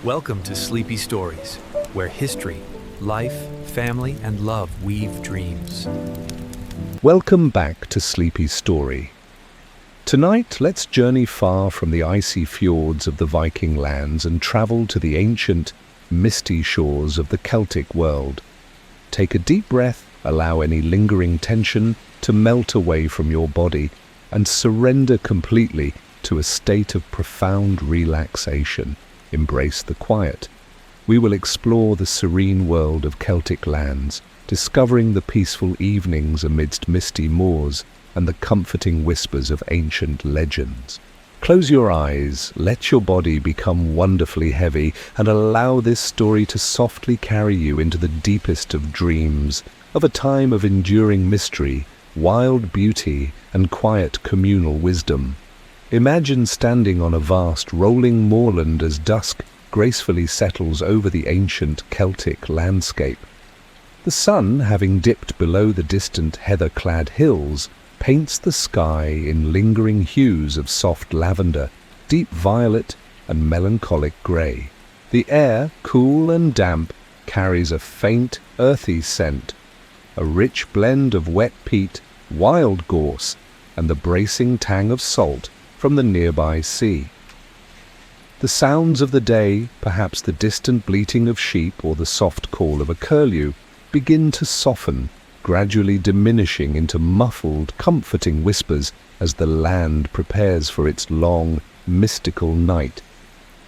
Welcome to Sleepy Stories, where history, life, family, and love weave dreams. Welcome back to Sleepy Story. Tonight, let's journey far from the icy fjords of the Viking lands and travel to the ancient, misty shores of the Celtic world. Take a deep breath, allow any lingering tension to melt away from your body, and surrender completely to a state of profound relaxation. Embrace the quiet. We will explore the serene world of Celtic lands, discovering the peaceful evenings amidst misty moors and the comforting whispers of ancient legends. Close your eyes, let your body become wonderfully heavy, and allow this story to softly carry you into the deepest of dreams, of a time of enduring mystery, wild beauty, and quiet communal wisdom. Imagine standing on a vast, rolling moorland as dusk gracefully settles over the ancient Celtic landscape. The sun, having dipped below the distant heather-clad hills, paints the sky in lingering hues of soft lavender, deep violet, and melancholic grey. The air, cool and damp, carries a faint, earthy scent, a rich blend of wet peat, wild gorse, and the bracing tang of salt from the nearby sea. The sounds of the day, perhaps the distant bleating of sheep or the soft call of a curlew, begin to soften, gradually diminishing into muffled, comforting whispers as the land prepares for its long, mystical night.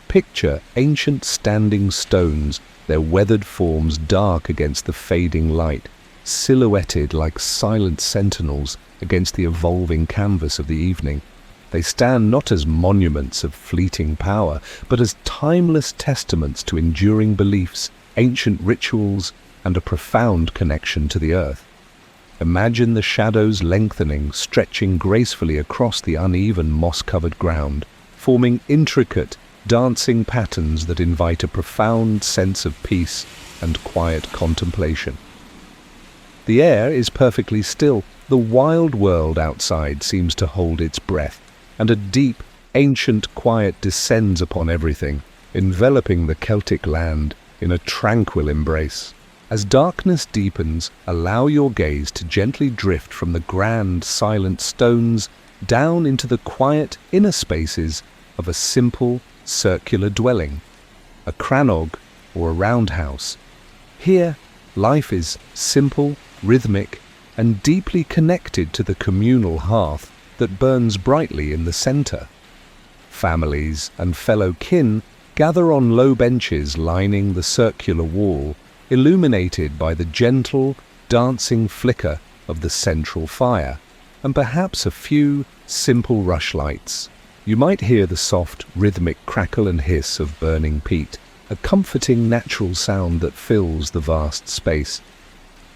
Picture ancient standing stones, their weathered forms dark against the fading light, silhouetted like silent sentinels against the evolving canvas of the evening. They stand not as monuments of fleeting power, but as timeless testaments to enduring beliefs, ancient rituals, and a profound connection to the earth. Imagine the shadows lengthening, stretching gracefully across the uneven moss-covered ground, forming intricate, dancing patterns that invite a profound sense of peace and quiet contemplation. The air is perfectly still. The wild world outside seems to hold its breath, and a deep, ancient quiet descends upon everything, enveloping the Celtic land in a tranquil embrace. As darkness deepens, allow your gaze to gently drift from the grand, silent stones down into the quiet inner spaces of a simple, circular dwelling, a crannog or a roundhouse. Here, life is simple, rhythmic, and deeply connected to the communal hearth that burns brightly in the center. Families and fellow kin gather on low benches lining the circular wall, illuminated by the gentle, dancing flicker of the central fire, and perhaps a few simple rushlights. You might hear the soft, rhythmic crackle and hiss of burning peat, a comforting natural sound that fills the vast space.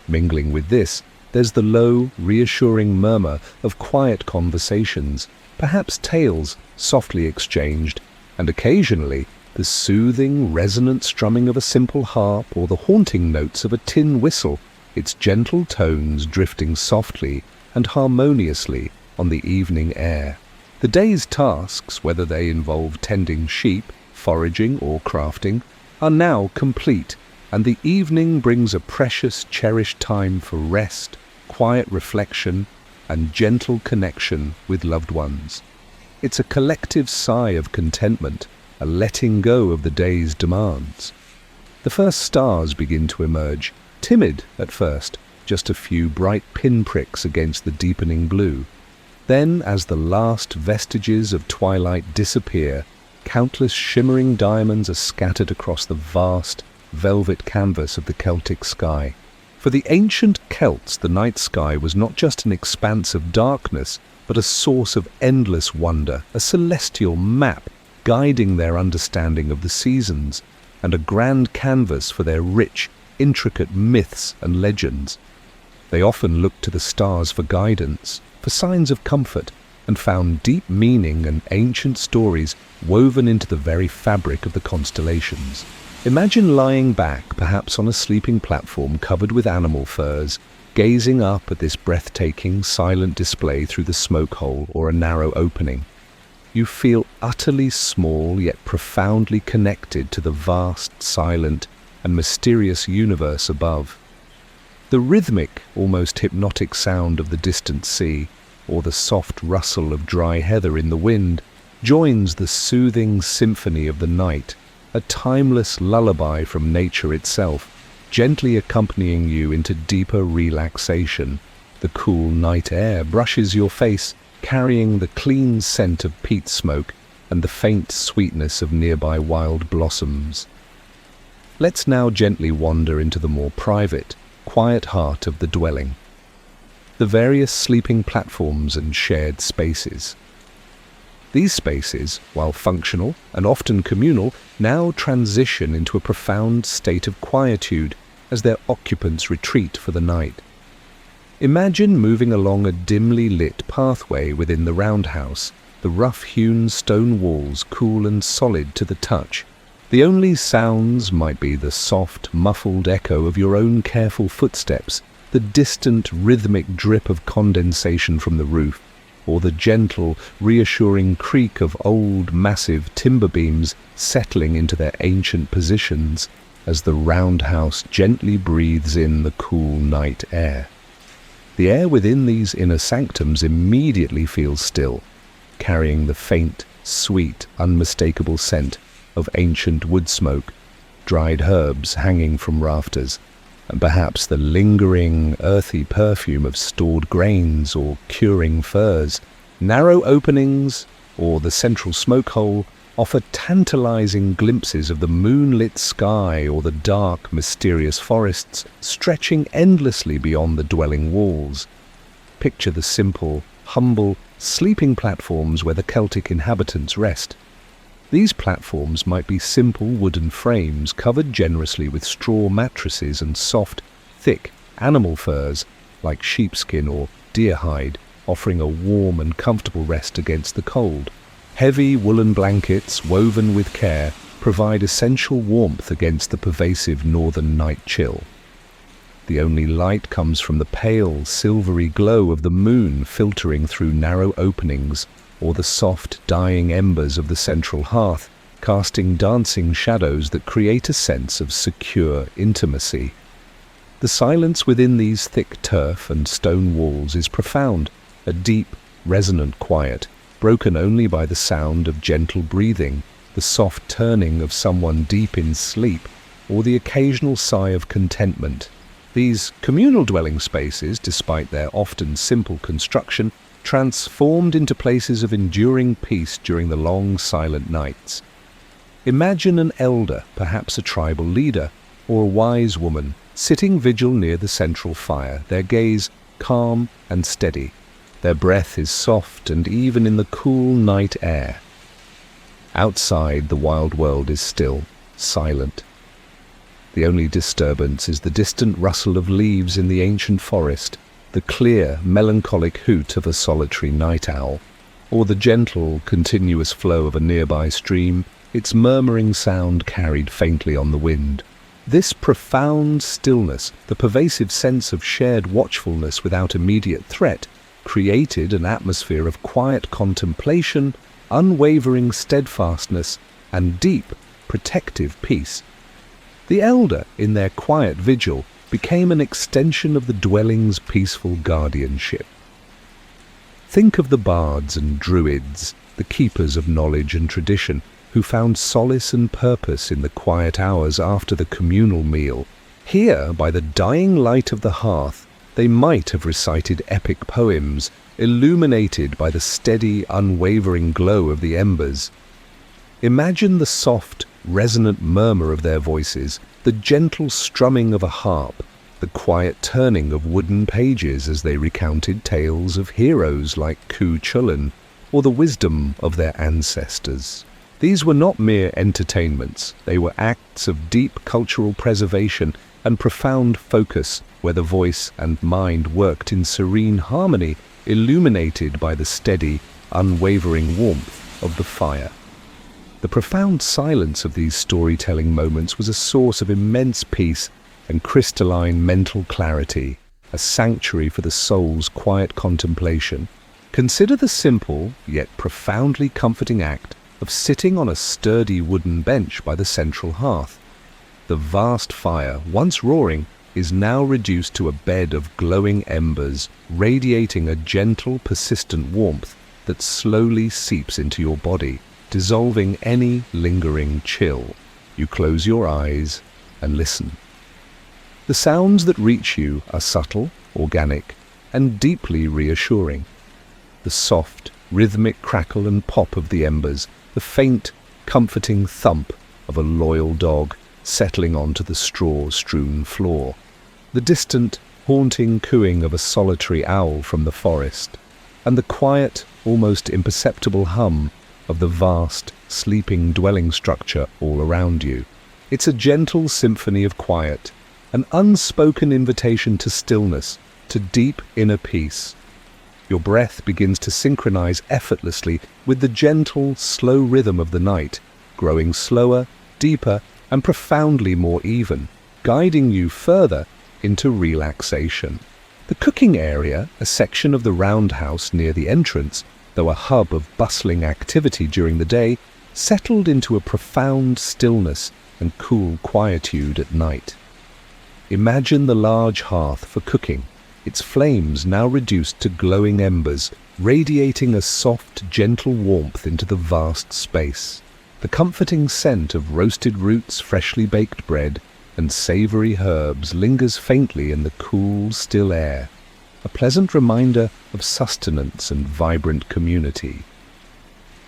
Mingling with this, there's the low, reassuring murmur of quiet conversations, perhaps tales softly exchanged, and occasionally the soothing, resonant strumming of a simple harp or the haunting notes of a tin whistle, its gentle tones drifting softly and harmoniously on the evening air. The day's tasks, whether they involve tending sheep, foraging, or crafting, are now complete, and the evening brings a precious, cherished time for rest, quiet reflection, and gentle connection with loved ones. It's a collective sigh of contentment, a letting go of the day's demands. The first stars begin to emerge, timid at first, just a few bright pinpricks against the deepening blue. Then, as the last vestiges of twilight disappear, countless shimmering diamonds are scattered across the vast, velvet canvas of the Celtic sky. For the ancient Celts, the night sky was not just an expanse of darkness, but a source of endless wonder, a celestial map guiding their understanding of the seasons, and a grand canvas for their rich, intricate myths and legends. They often looked to the stars for guidance, for signs of comfort, and found deep meaning and ancient stories woven into the very fabric of the constellations. Imagine lying back, perhaps on a sleeping platform covered with animal furs, gazing up at this breathtaking, silent display through the smoke hole or a narrow opening. You feel utterly small yet profoundly connected to the vast, silent, and mysterious universe above. The rhythmic, almost hypnotic sound of the distant sea, or the soft rustle of dry heather in the wind, joins the soothing symphony of the night, a timeless lullaby from nature itself, gently accompanying you into deeper relaxation. The cool night air brushes your face, carrying the clean scent of peat smoke and the faint sweetness of nearby wild blossoms. Let's now gently wander into the more private, quiet heart of the dwelling. The various sleeping platforms and shared spaces. These spaces, while functional and often communal, now transition into a profound state of quietude as their occupants retreat for the night. Imagine moving along a dimly lit pathway within the roundhouse, the rough-hewn stone walls cool and solid to the touch. The only sounds might be the soft, muffled echo of your own careful footsteps, the distant, rhythmic drip of condensation from the roof, or the gentle, reassuring creak of old, massive timber beams settling into their ancient positions as the roundhouse gently breathes in the cool night air. The air within these inner sanctums immediately feels still, carrying the faint, sweet, unmistakable scent of ancient wood smoke, dried herbs hanging from rafters, and perhaps the lingering, earthy perfume of stored grains or curing furs. Narrow openings, or the central smoke hole, offer tantalizing glimpses of the moonlit sky or the dark, mysterious forests stretching endlessly beyond the dwelling walls. Picture the simple, humble, sleeping platforms where the Celtic inhabitants rest. These platforms might be simple wooden frames covered generously with straw mattresses and soft, thick animal furs like sheepskin or deer hide, offering a warm and comfortable rest against the cold. Heavy woolen blankets woven with care provide essential warmth against the pervasive northern night chill. The only light comes from the pale, silvery glow of the moon filtering through narrow openings, or the soft, dying embers of the central hearth, casting dancing shadows that create a sense of secure intimacy. The silence within these thick turf and stone walls is profound, a deep, resonant quiet, broken only by the sound of gentle breathing, the soft turning of someone deep in sleep, or the occasional sigh of contentment. These communal dwelling spaces, despite their often simple construction, transformed into places of enduring peace during the long, silent nights. Imagine an elder, perhaps a tribal leader, or a wise woman, sitting vigil near the central fire, their gaze calm and steady. Their breath is soft and even in the cool night air. Outside, the wild world is still, silent. The only disturbance is the distant rustle of leaves in the ancient forest, the clear, melancholic hoot of a solitary night owl, or the gentle, continuous flow of a nearby stream, its murmuring sound carried faintly on the wind. This profound stillness, the pervasive sense of shared watchfulness without immediate threat, created an atmosphere of quiet contemplation, unwavering steadfastness, and deep, protective peace. The elder, in their quiet vigil, became an extension of the dwelling's peaceful guardianship. Think of the bards and druids, the keepers of knowledge and tradition, who found solace and purpose in the quiet hours after the communal meal. Here, by the dying light of the hearth, they might have recited epic poems, illuminated by the steady, unwavering glow of the embers. Imagine the soft, resonant murmur of their voices, the gentle strumming of a harp, the quiet turning of wooden pages as they recounted tales of heroes like Cu Chulainn, or the wisdom of their ancestors. These were not mere entertainments, they were acts of deep cultural preservation and profound focus, where the voice and mind worked in serene harmony, illuminated by the steady, unwavering warmth of the fire. The profound silence of these storytelling moments was a source of immense peace and crystalline mental clarity, a sanctuary for the soul's quiet contemplation. Consider the simple, yet profoundly comforting act of sitting on a sturdy wooden bench by the central hearth. The vast fire, once roaring, is now reduced to a bed of glowing embers, radiating a gentle, persistent warmth that slowly seeps into your body, dissolving any lingering chill. You close your eyes and listen. The sounds that reach you are subtle, organic, and deeply reassuring. The soft, rhythmic crackle and pop of the embers, the faint, comforting thump of a loyal dog settling onto the straw-strewn floor, the distant, haunting cooing of a solitary owl from the forest, and the quiet, almost imperceptible hum of the vast, sleeping dwelling structure all around you. It's a gentle symphony of quiet, an unspoken invitation to stillness, to deep inner peace. Your breath begins to synchronize effortlessly with the gentle, slow rhythm of the night, growing slower, deeper, and profoundly more even, guiding you further into relaxation. The cooking area, a section of the roundhouse near the entrance, though a hub of bustling activity during the day, settled into a profound stillness and cool quietude at night. Imagine the large hearth for cooking, its flames now reduced to glowing embers, radiating a soft, gentle warmth into the vast space. The comforting scent of roasted roots, freshly baked bread, and savory herbs lingers faintly in the cool, still air, a pleasant reminder of sustenance and vibrant community.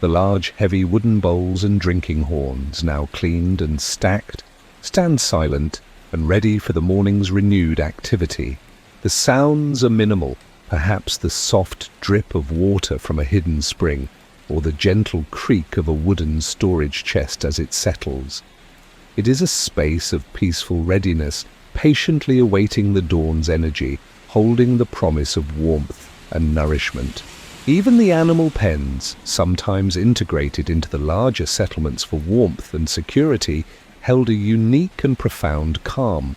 The large, heavy wooden bowls and drinking horns, now cleaned and stacked, stand silent and ready for the morning's renewed activity. The sounds are minimal, perhaps the soft drip of water from a hidden spring, or the gentle creak of a wooden storage chest as it settles. It is a space of peaceful readiness, patiently awaiting the dawn's energy, holding the promise of warmth and nourishment. Even the animal pens, sometimes integrated into the larger settlements for warmth and security, held a unique and profound calm.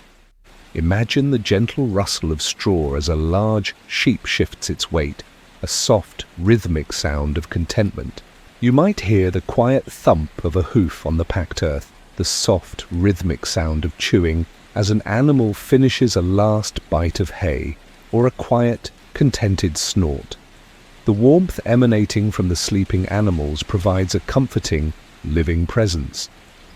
Imagine the gentle rustle of straw as a large sheep shifts its weight, a soft, rhythmic sound of contentment. You might hear the quiet thump of a hoof on the packed earth, the soft, rhythmic sound of chewing as an animal finishes a last bite of hay, or a quiet, contented snort. The warmth emanating from the sleeping animals provides a comforting, living presence.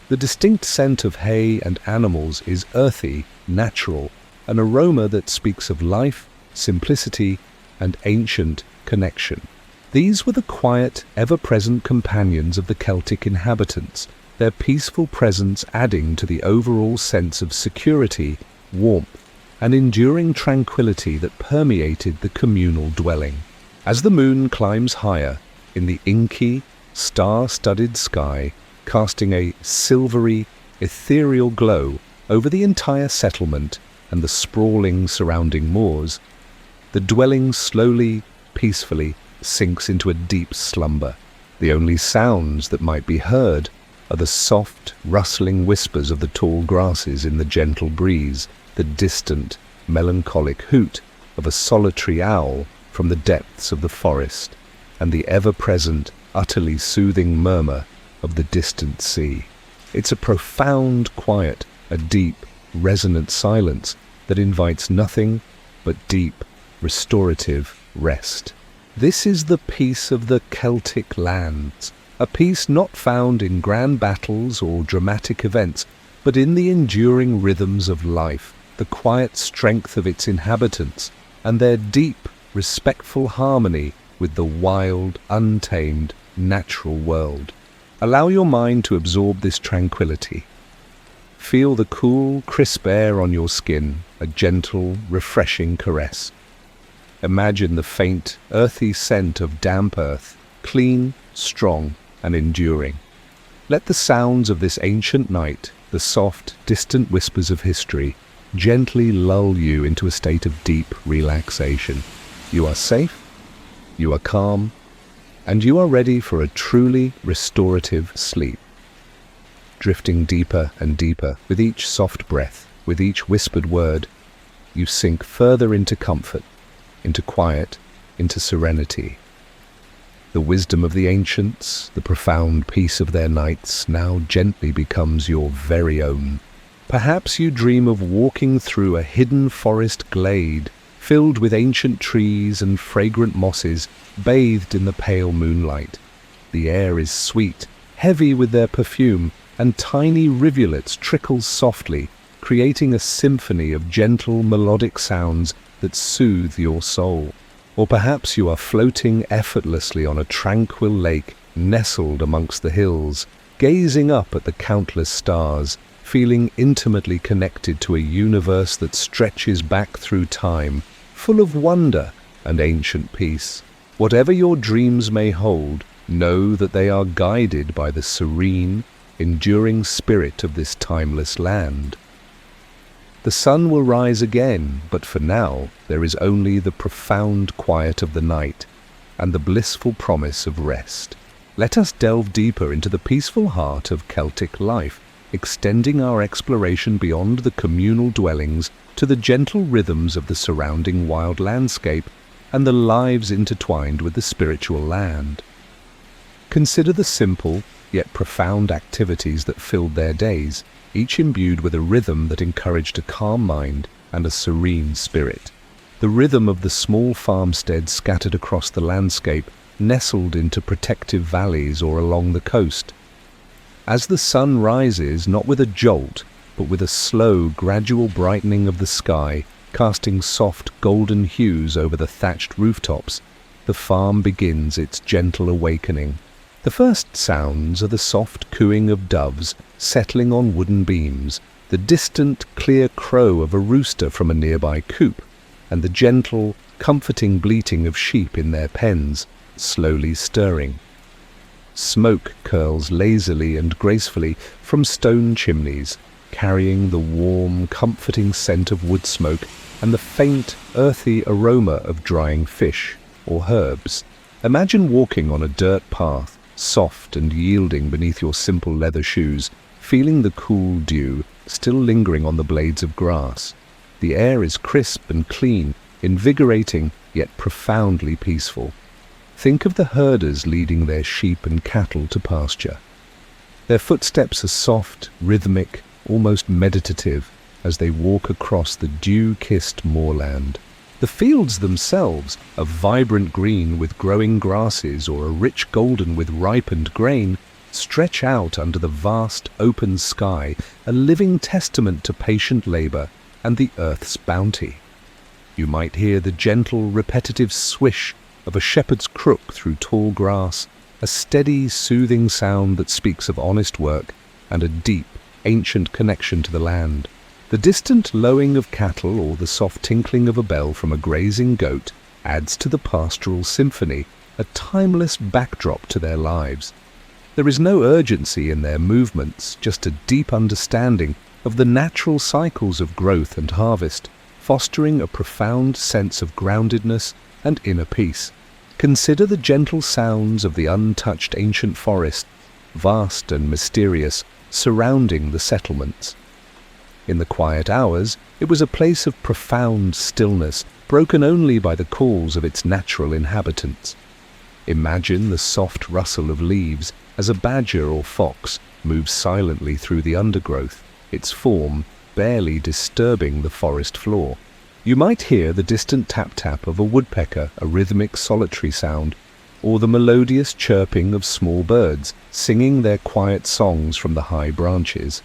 The distinct scent of hay and animals is earthy, natural, an aroma that speaks of life, simplicity, and ancient connection. These were the quiet, ever-present companions of the Celtic inhabitants, their peaceful presence adding to the overall sense of security, warmth, and enduring tranquility that permeated the communal dwelling. As the moon climbs higher in the inky, star-studded sky, casting a silvery, ethereal glow over the entire settlement and the sprawling surrounding moors, the dwelling slowly, peacefully sinks into a deep slumber. The only sounds that might be heard are the soft, rustling whispers of the tall grasses in the gentle breeze, the distant, melancholic hoot of a solitary owl from the depths of the forest, and the ever-present, utterly soothing murmur of the distant sea. It's a profound quiet, a deep, resonant silence that invites nothing but deep, restorative rest. This is the peace of the Celtic Lands, a peace not found in grand battles or dramatic events, but in the enduring rhythms of life, the quiet strength of its inhabitants, and their deep, respectful harmony with the wild, untamed, natural world. Allow your mind to absorb this tranquility. Feel the cool, crisp air on your skin, a gentle, refreshing caress. Imagine the faint, earthy scent of damp earth, clean, strong, and enduring. Let the sounds of this ancient night, the soft, distant whispers of history, gently lull you into a state of deep relaxation. You are safe, you are calm, and you are ready for a truly restorative sleep. Drifting deeper and deeper with each soft breath, with each whispered word, you sink further into comfort, into quiet, into serenity. The wisdom of the ancients, the profound peace of their nights, now gently becomes your very own. Perhaps you dream of walking through a hidden forest glade, filled with ancient trees and fragrant mosses, bathed in the pale moonlight. The air is sweet, heavy with their perfume, and tiny rivulets trickle softly, creating a symphony of gentle, melodic sounds that soothe your soul. Or perhaps you are floating effortlessly on a tranquil lake, nestled amongst the hills, gazing up at the countless stars, feeling intimately connected to a universe that stretches back through time, full of wonder and ancient peace. Whatever your dreams may hold, know that they are guided by the serene, enduring spirit of this timeless land. The sun will rise again, but for now there is only the profound quiet of the night and the blissful promise of rest. Let us delve deeper into the peaceful heart of Celtic life, extending our exploration beyond the communal dwellings to the gentle rhythms of the surrounding wild landscape and the lives intertwined with the spiritual land. Consider the simple yet profound activities that filled their days, each imbued with a rhythm that encouraged a calm mind and a serene spirit. The rhythm of the small farmsteads scattered across the landscape, nestled into protective valleys or along the coast. As the sun rises, not with a jolt, but with a slow, gradual brightening of the sky, casting soft golden hues over the thatched rooftops, the farm begins its gentle awakening. The first sounds are the soft cooing of doves settling on wooden beams, the distant, clear crow of a rooster from a nearby coop, and the gentle, comforting bleating of sheep in their pens, slowly stirring. Smoke curls lazily and gracefully from stone chimneys, carrying the warm, comforting scent of wood smoke and the faint, earthy aroma of drying fish or herbs. Imagine walking on a dirt path, soft and yielding beneath your simple leather shoes, feeling the cool dew still lingering on the blades of grass. The air is crisp and clean, invigorating yet profoundly peaceful. Think of the herders leading their sheep and cattle to pasture. Their footsteps are soft, rhythmic, almost meditative as they walk across the dew-kissed moorland. The fields themselves, a vibrant green with growing grasses or a rich golden with ripened grain, stretch out under the vast open sky, a living testament to patient labor and the earth's bounty. You might hear the gentle, repetitive swish of a shepherd's crook through tall grass, a steady, soothing sound that speaks of honest work and a deep, ancient connection to the land. The distant lowing of cattle or the soft tinkling of a bell from a grazing goat adds to the pastoral symphony, a timeless backdrop to their lives. There is no urgency in their movements, just a deep understanding of the natural cycles of growth and harvest, fostering a profound sense of groundedness and inner peace. Consider the gentle sounds of the untouched ancient forest, vast and mysterious, surrounding the settlements. In the quiet hours, it was a place of profound stillness, broken only by the calls of its natural inhabitants. Imagine the soft rustle of leaves as a badger or fox moves silently through the undergrowth, its form barely disturbing the forest floor. You might hear the distant tap-tap of a woodpecker, a rhythmic solitary sound, or the melodious chirping of small birds singing their quiet songs from the high branches.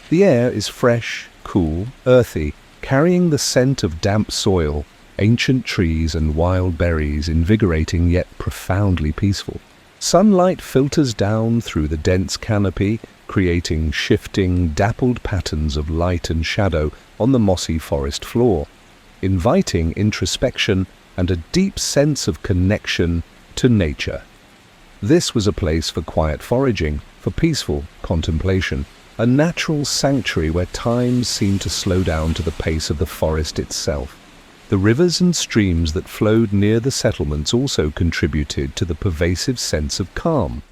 The air is fresh, cool, earthy, carrying the scent of damp soil, ancient trees and wild berries, invigorating yet profoundly peaceful. Sunlight filters down through the dense canopy, creating shifting, dappled patterns of light and shadow on the mossy forest floor, inviting introspection and a deep sense of connection to nature. This was a place for quiet foraging, for peaceful contemplation, a natural sanctuary where time seemed to slow down to the pace of the forest itself. The rivers and streams that flowed near the settlements also contributed to the pervasive sense of calm.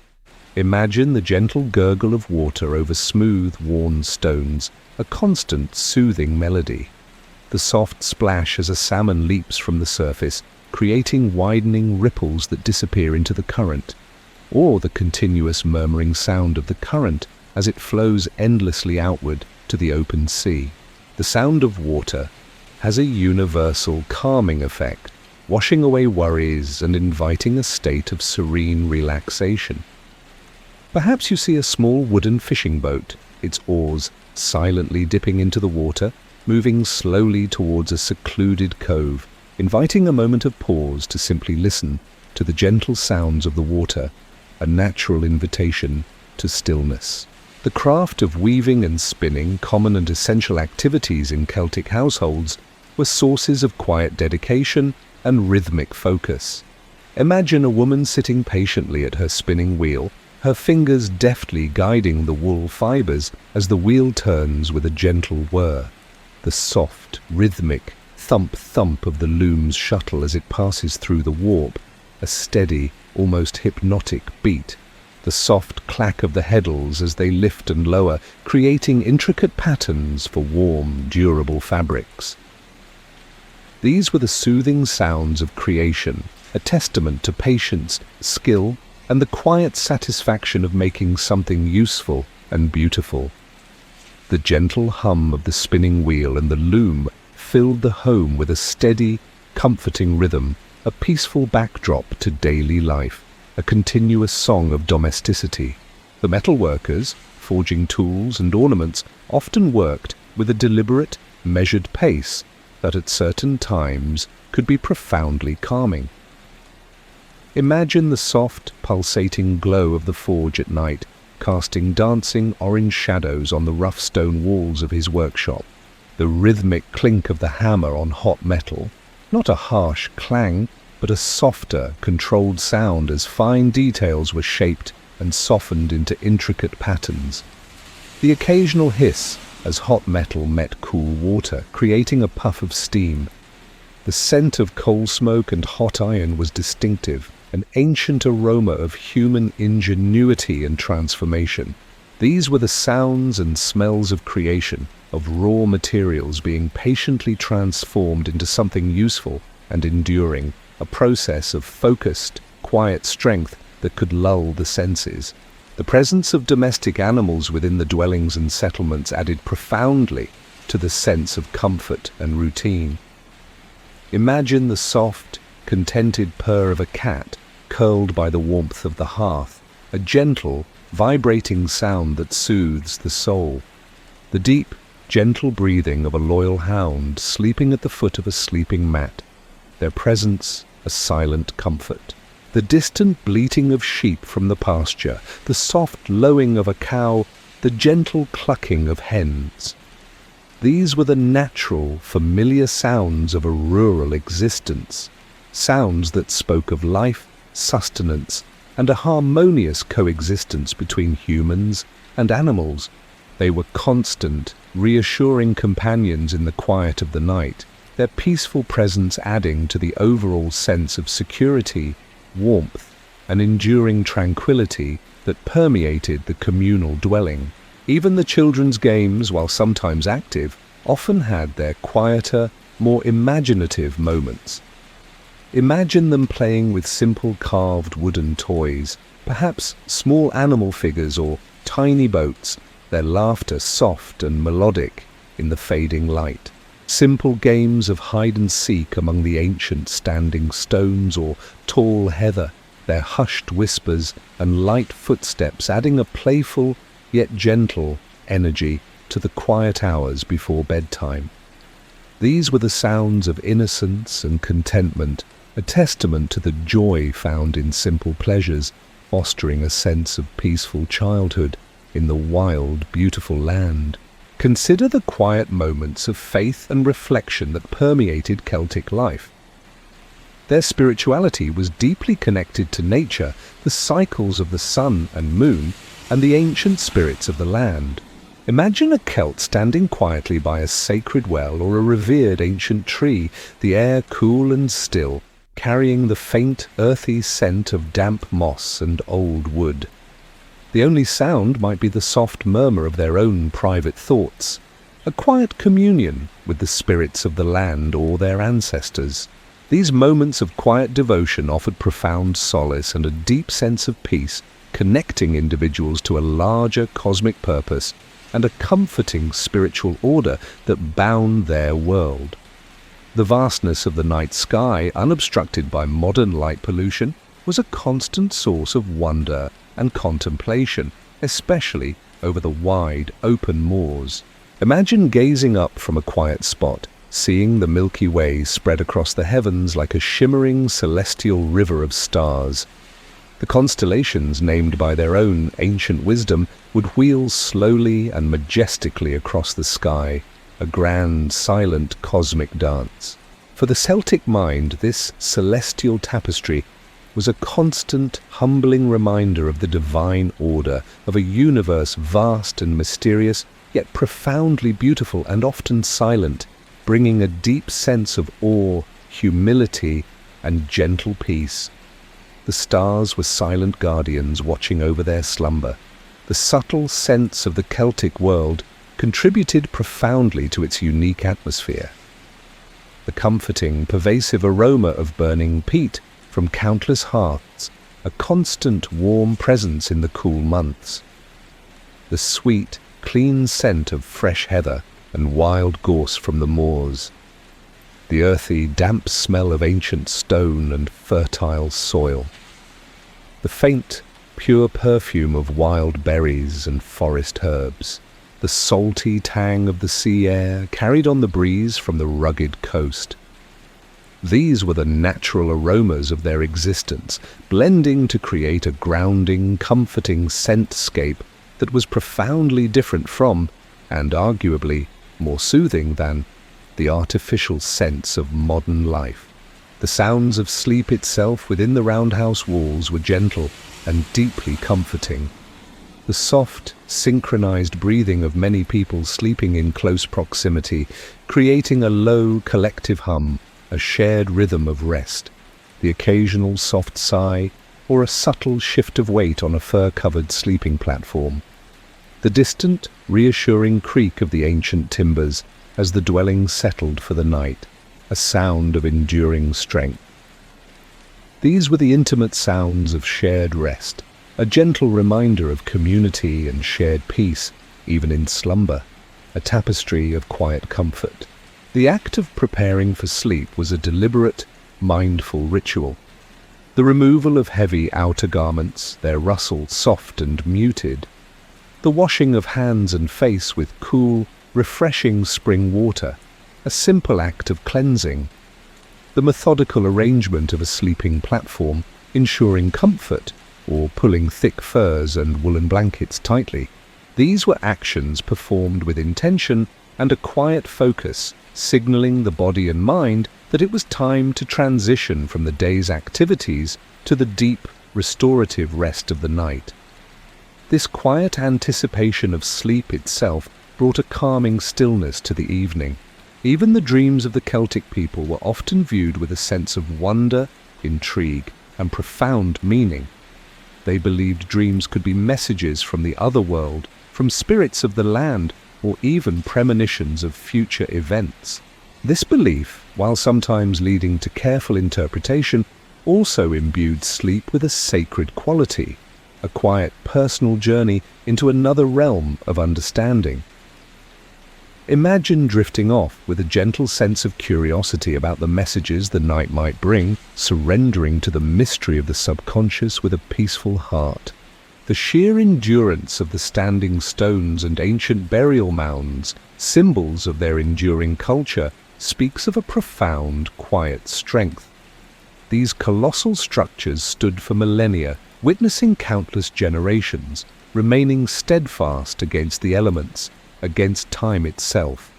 Imagine the gentle gurgle of water over smooth, worn stones, a constant, soothing melody. The soft splash as a salmon leaps from the surface, creating widening ripples that disappear into the current, or the continuous murmuring sound of the current as it flows endlessly outward to the open sea. The sound of water has a universal calming effect, washing away worries and inviting a state of serene relaxation. Perhaps you see a small wooden fishing boat, its oars silently dipping into the water, moving slowly towards a secluded cove, inviting a moment of pause to simply listen to the gentle sounds of the water, a natural invitation to stillness. The craft of weaving and spinning, common and essential activities in Celtic households, were sources of quiet dedication and rhythmic focus. Imagine a woman sitting patiently at her spinning wheel, her fingers deftly guiding the wool fibers as the wheel turns with a gentle whir. The soft, rhythmic thump-thump of the loom's shuttle as it passes through the warp, a steady, almost hypnotic beat. The soft clack of the heddles as they lift and lower, creating intricate patterns for warm, durable fabrics. These were the soothing sounds of creation, a testament to patience, skill, and the quiet satisfaction of making something useful and beautiful. The gentle hum of the spinning wheel and the loom filled the home with a steady, comforting rhythm, a peaceful backdrop to daily life, a continuous song of domesticity. The metalworkers, forging tools and ornaments, often worked with a deliberate, measured pace that at certain times could be profoundly calming. Imagine the soft, pulsating glow of the forge at night, casting dancing orange shadows on the rough stone walls of his workshop. The rhythmic clink of the hammer on hot metal, not a harsh clang, but a softer, controlled sound as fine details were shaped and softened into intricate patterns. The occasional hiss as hot metal met cool water, creating a puff of steam. The scent of coal smoke and hot iron was distinctive, an ancient aroma of human ingenuity and transformation. These were the sounds and smells of creation, of raw materials being patiently transformed into something useful and enduring, a process of focused, quiet strength that could lull the senses. The presence of domestic animals within the dwellings and settlements added profoundly to the sense of comfort and routine. Imagine the soft, contented purr of a cat curled by the warmth of the hearth, a gentle, vibrating sound that soothes the soul. The deep, gentle breathing of a loyal hound sleeping at the foot of a sleeping mat, their presence a silent comfort. The distant bleating of sheep from the pasture, the soft lowing of a cow, the gentle clucking of hens. These were the natural, familiar sounds of a rural existence, sounds that spoke of life, sustenance, and a harmonious coexistence between humans and animals. They were constant, reassuring companions in the quiet of the night, their peaceful presence adding to the overall sense of security, warmth, and enduring tranquility that permeated the communal dwelling. Even the children's games, while sometimes active, often had their quieter, more imaginative moments. Imagine them playing with simple carved wooden toys, perhaps small animal figures or tiny boats, their laughter soft and melodic in the fading light. Simple games of hide-and-seek among the ancient standing stones or tall heather, their hushed whispers and light footsteps adding a playful yet gentle energy to the quiet hours before bedtime. These were the sounds of innocence and contentment, a testament to the joy found in simple pleasures, fostering a sense of peaceful childhood in the wild, beautiful land. Consider the quiet moments of faith and reflection that permeated Celtic life. Their spirituality was deeply connected to nature, the cycles of the sun and moon, and the ancient spirits of the land. Imagine a Celt standing quietly by a sacred well or a revered ancient tree, the air cool and still, carrying the faint, earthy scent of damp moss and old wood. The only sound might be the soft murmur of their own private thoughts, a quiet communion with the spirits of the land or their ancestors. These moments of quiet devotion offered profound solace and a deep sense of peace, connecting individuals to a larger cosmic purpose and a comforting spiritual order that bound their world. The vastness of the night sky, unobstructed by modern light pollution, was a constant source of wonder and contemplation, especially over the wide, open moors. Imagine gazing up from a quiet spot, seeing the Milky Way spread across the heavens like a shimmering celestial river of stars. The constellations, named by their own ancient wisdom, would wheel slowly and majestically across the sky, a grand, silent cosmic dance. For the Celtic mind, this celestial tapestry was a constant, humbling reminder of the divine order, of a universe vast and mysterious, yet profoundly beautiful and often silent, bringing a deep sense of awe, humility, and gentle peace. The stars were silent guardians watching over their slumber. The subtle sense of the Celtic world contributed profoundly to its unique atmosphere. The comforting, pervasive aroma of burning peat from countless hearths, a constant warm presence in the cool months. The sweet, clean scent of fresh heather and wild gorse from the moors. The earthy, damp smell of ancient stone and fertile soil. The faint, pure perfume of wild berries and forest herbs. The salty tang of the sea air carried on the breeze from the rugged coast. These were the natural aromas of their existence, blending to create a grounding, comforting scentscape that was profoundly different from, and arguably more soothing than, the artificial scents of modern life. The sounds of sleep itself within the roundhouse walls were gentle and deeply comforting. The soft, synchronized breathing of many people sleeping in close proximity, creating a low, collective hum, a shared rhythm of rest. The occasional soft sigh, or a subtle shift of weight on a fur-covered sleeping platform. The distant, reassuring creak of the ancient timbers as the dwelling settled for the night, a sound of enduring strength. These were the intimate sounds of shared rest, a gentle reminder of community and shared peace, even in slumber, a tapestry of quiet comfort. The act of preparing for sleep was a deliberate, mindful ritual. The removal of heavy outer garments, their rustle soft and muted. The washing of hands and face with cool, refreshing spring water, a simple act of cleansing. The methodical arrangement of a sleeping platform, ensuring comfort, or pulling thick furs and woolen blankets tightly. These were actions performed with intention and a quiet focus, signaling the body and mind that it was time to transition from the day's activities to the deep, restorative rest of the night. This quiet anticipation of sleep itself brought a calming stillness to the evening. Even the dreams of the Celtic people were often viewed with a sense of wonder, intrigue, and profound meaning. They believed dreams could be messages from the other world, from spirits of the land, or even premonitions of future events. This belief, while sometimes leading to careful interpretation, also imbued sleep with a sacred quality, a quiet personal journey into another realm of understanding. Imagine drifting off with a gentle sense of curiosity about the messages the night might bring, surrendering to the mystery of the subconscious with a peaceful heart. The sheer endurance of the standing stones and ancient burial mounds, symbols of their enduring culture, speaks of a profound, quiet strength. These colossal structures stood for millennia, witnessing countless generations, remaining steadfast against the elements, against time itself.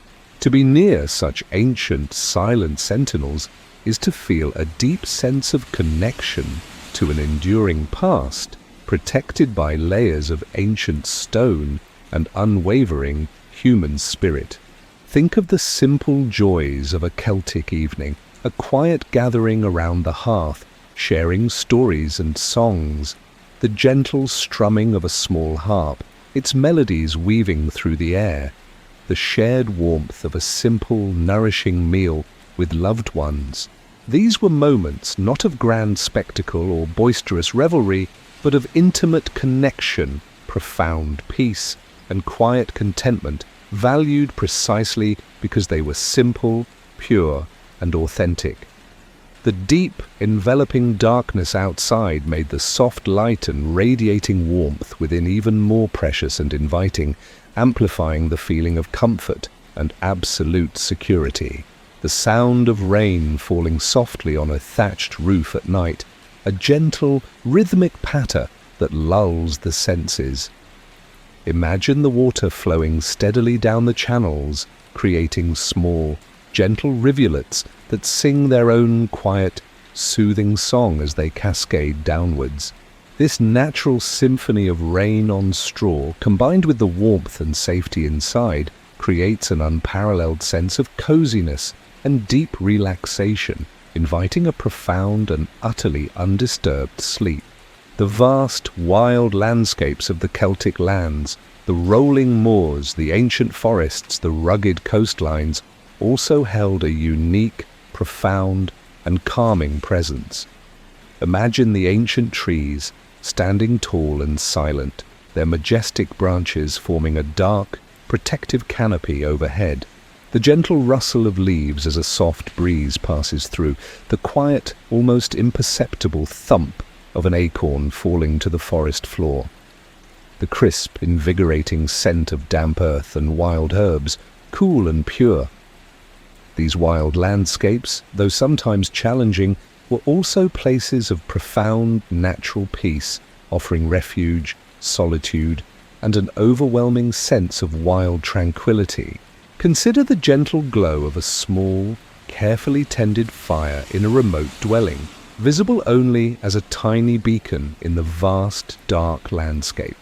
To be near such ancient, silent sentinels is to feel a deep sense of connection to an enduring past, protected by layers of ancient stone and unwavering human spirit. Think of the simple joys of a Celtic evening, a quiet gathering around the hearth, sharing stories and songs, the gentle strumming of a small harp, its melodies weaving through the air, the shared warmth of a simple, nourishing meal with loved ones, These were moments not of grand spectacle or boisterous revelry, but of intimate connection, profound peace, and quiet contentment, valued precisely because they were simple, pure, and authentic. The deep, enveloping darkness outside made the soft light and radiating warmth within even more precious and inviting, amplifying the feeling of comfort and absolute security. The sound of rain falling softly on a thatched roof at night, a gentle, rhythmic patter that lulls the senses. Imagine the water flowing steadily down the channels, creating small, gentle rivulets that sing their own quiet, soothing song as they cascade downwards. This natural symphony of rain on straw, combined with the warmth and safety inside, creates an unparalleled sense of coziness and deep relaxation, inviting a profound and utterly undisturbed sleep. The vast, wild landscapes of the Celtic Lands, the rolling moors, the ancient forests, the rugged coastlines, also held a unique, profound, and calming presence. Imagine the ancient trees, standing tall and silent, their majestic branches forming a dark, protective canopy overhead. The gentle rustle of leaves as a soft breeze passes through, the quiet, almost imperceptible thump of an acorn falling to the forest floor. The crisp, invigorating scent of damp earth and wild herbs, cool and pure. These wild landscapes, though sometimes challenging, were also places of profound natural peace, offering refuge, solitude, and an overwhelming sense of wild tranquility. Consider the gentle glow of a small, carefully tended fire in a remote dwelling, visible only as a tiny beacon in the vast, dark landscape.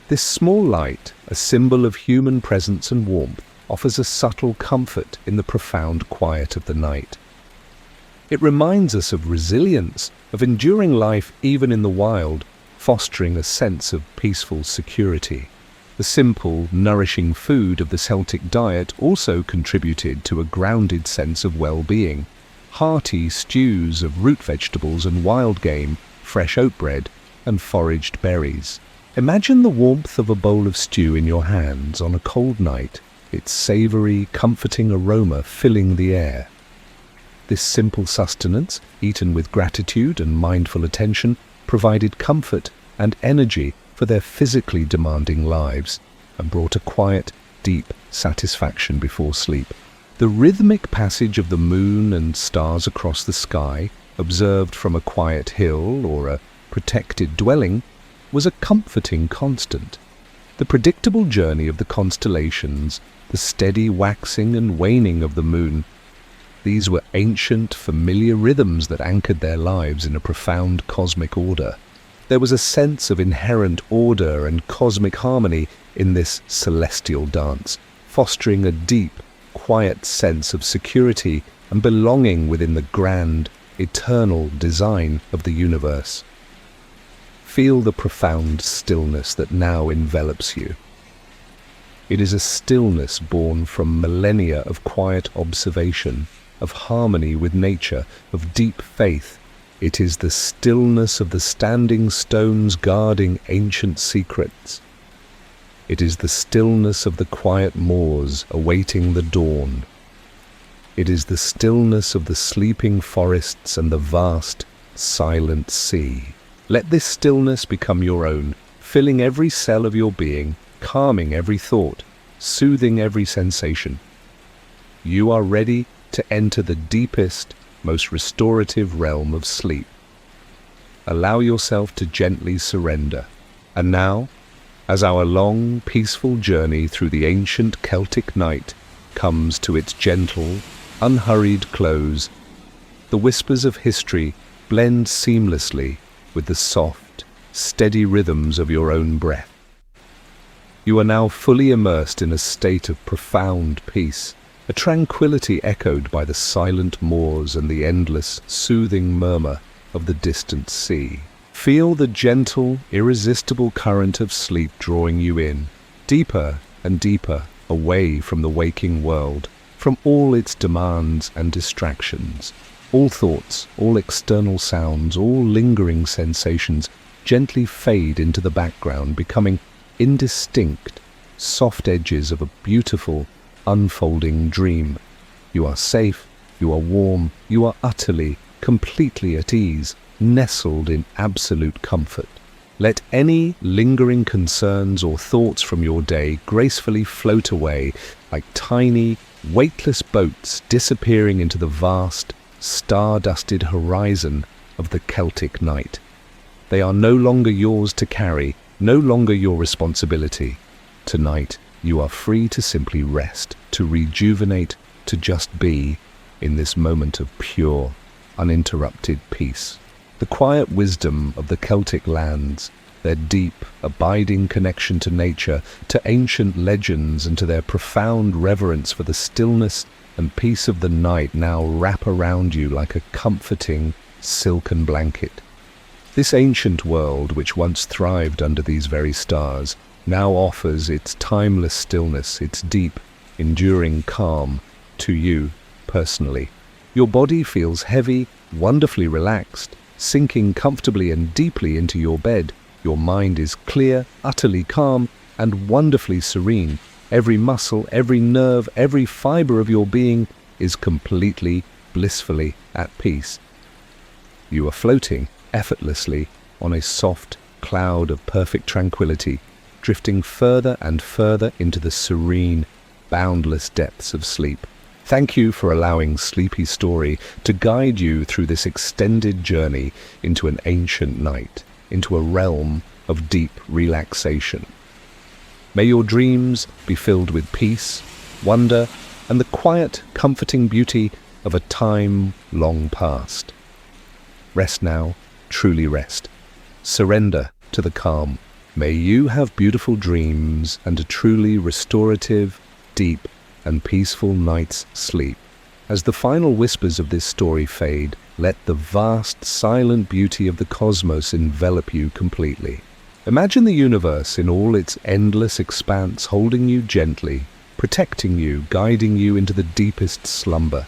This small light, a symbol of human presence and warmth, offers a subtle comfort in the profound quiet of the night. It reminds us of resilience, of enduring life even in the wild, fostering a sense of peaceful security. The simple, nourishing food of the Celtic diet also contributed to a grounded sense of well-being. Hearty stews of root vegetables and wild game, fresh oat bread, and foraged berries. Imagine the warmth of a bowl of stew in your hands on a cold night, its savoury, comforting aroma filling the air. This simple sustenance, eaten with gratitude and mindful attention, provided comfort and energy for their physically demanding lives, and brought a quiet, deep satisfaction before sleep. The rhythmic passage of the moon and stars across the sky, observed from a quiet hill or a protected dwelling, was a comforting constant. The predictable journey of the constellations, the steady waxing and waning of the moon, these were ancient, familiar rhythms that anchored their lives in a profound cosmic order. There was a sense of inherent order and cosmic harmony in this celestial dance, fostering a deep, quiet sense of security and belonging within the grand, eternal design of the universe. Feel the profound stillness that now envelops you. It is a stillness born from millennia of quiet observation, of harmony with nature, of deep faith. It is the stillness of the standing stones guarding ancient secrets. It is the stillness of the quiet moors awaiting the dawn. It is the stillness of the sleeping forests and the vast, silent sea. Let this stillness become your own, filling every cell of your being, calming every thought, soothing every sensation. You are ready to enter the deepest, most restorative realm of sleep. Allow yourself to gently surrender. And now, as our long, peaceful journey through the ancient Celtic night comes to its gentle, unhurried close, the whispers of history blend seamlessly with the soft, steady rhythms of your own breath. You are now fully immersed in a state of profound peace, a tranquility echoed by the silent moors and the endless, soothing murmur of the distant sea. Feel the gentle, irresistible current of sleep drawing you in, deeper and deeper, away from the waking world, from all its demands and distractions. All thoughts, all external sounds, all lingering sensations gently fade into the background, becoming indistinct, soft edges of a beautiful, unfolding dream. You are safe, you are warm, you are utterly, completely at ease, nestled in absolute comfort. Let any lingering concerns or thoughts from your day gracefully float away like tiny, weightless boats disappearing into the vast, star-dusted horizon of the Celtic night. They are no longer yours to carry, no longer your responsibility. Tonight, you are free to simply rest, to rejuvenate, to just be in this moment of pure, uninterrupted peace. The quiet wisdom of the Celtic lands, their deep, abiding connection to nature, to ancient legends, and to their profound reverence for the stillness and peace of the night now wrap around you like a comforting, silken blanket. This ancient world, which once thrived under these very stars, now offers its timeless stillness, its deep, enduring calm to you personally. Your body feels heavy, wonderfully relaxed, sinking comfortably and deeply into your bed. Your mind is clear, utterly calm, and wonderfully serene. Every muscle, every nerve, every fiber of your being is completely, blissfully at peace. You are floating effortlessly on a soft cloud of perfect tranquility, drifting further and further into the serene, boundless depths of sleep. Thank you for allowing Sleepy Story to guide you through this extended journey into an ancient night, into a realm of deep relaxation. May your dreams be filled with peace, wonder, and the quiet, comforting beauty of a time long past. Rest now, truly rest. Surrender to the calm. May you have beautiful dreams and a truly restorative, deep, and peaceful night's sleep. As the final whispers of this story fade, let the vast, silent beauty of the cosmos envelop you completely. Imagine the universe in all its endless expanse holding you gently, protecting you, guiding you into the deepest slumber.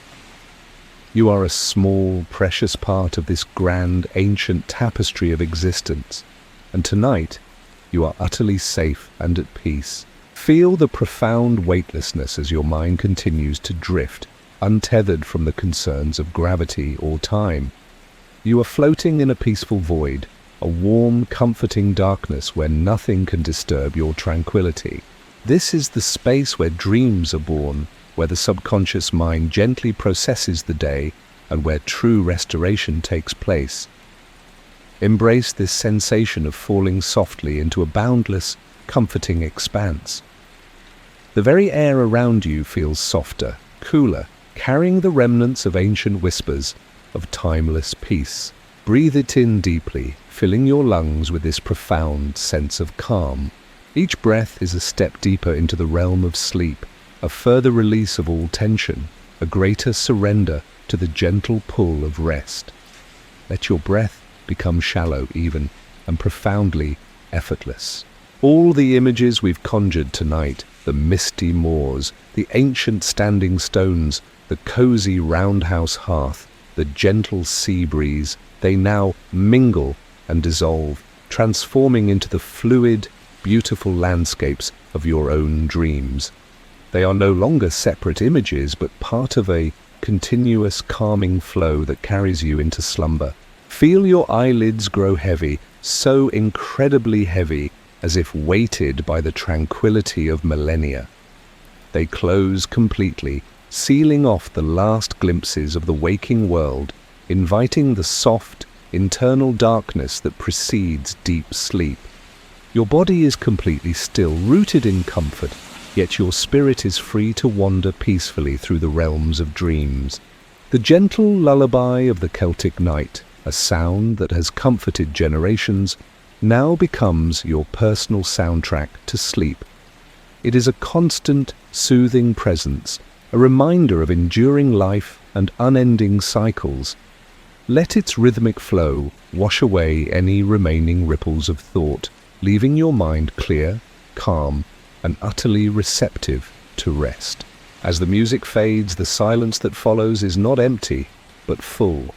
You are a small, precious part of this grand, ancient tapestry of existence, and tonight you are utterly safe and at peace. Feel the profound weightlessness as your mind continues to drift, untethered from the concerns of gravity or time. You are floating in a peaceful void, a warm, comforting darkness where nothing can disturb your tranquility. This is the space where dreams are born, where the subconscious mind gently processes the day, and where true restoration takes place. Embrace this sensation of falling softly into a boundless, comforting expanse. The very air around you feels softer, cooler, carrying the remnants of ancient whispers of timeless peace. Breathe it in deeply, filling your lungs with this profound sense of calm. Each breath is a step deeper into the realm of sleep, a further release of all tension, a greater surrender to the gentle pull of rest. Let your breath become shallow even, and profoundly effortless. All the images we've conjured tonight, the misty moors, the ancient standing stones, the cozy roundhouse hearth, the gentle sea breeze, they now mingle and dissolve, transforming into the fluid, beautiful landscapes of your own dreams. They are no longer separate images, but part of a continuous calming flow that carries you into slumber. Feel your eyelids grow heavy, so incredibly heavy, as if weighted by the tranquility of millennia. They close completely, sealing off the last glimpses of the waking world, inviting the soft, internal darkness that precedes deep sleep. Your body is completely still, rooted in comfort, yet your spirit is free to wander peacefully through the realms of dreams. The gentle lullaby of the Celtic night, a sound that has comforted generations, now becomes your personal soundtrack to sleep. It is a constant, soothing presence, a reminder of enduring life and unending cycles. Let its rhythmic flow wash away any remaining ripples of thought, leaving your mind clear, calm, and utterly receptive to rest. As the music fades, the silence that follows is not empty. but full.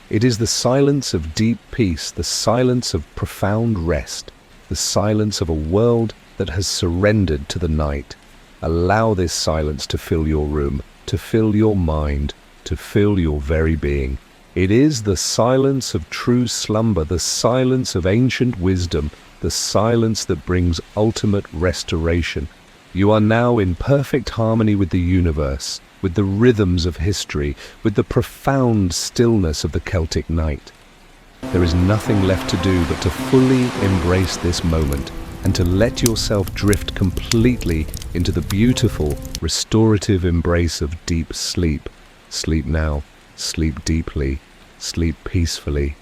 It is the silence of deep peace, the silence of profound rest, the silence of a world that has surrendered to the night. Allow this silence to fill your room, to fill your mind, to fill your very being. It is the silence of true slumber, the silence of ancient wisdom, the silence that brings ultimate restoration. You are now in perfect harmony with the universe, with the rhythms of history, with the profound stillness of the Celtic night. There is nothing left to do but to fully embrace this moment and to let yourself drift completely into the beautiful, restorative embrace of deep sleep. Sleep now, sleep deeply, sleep peacefully.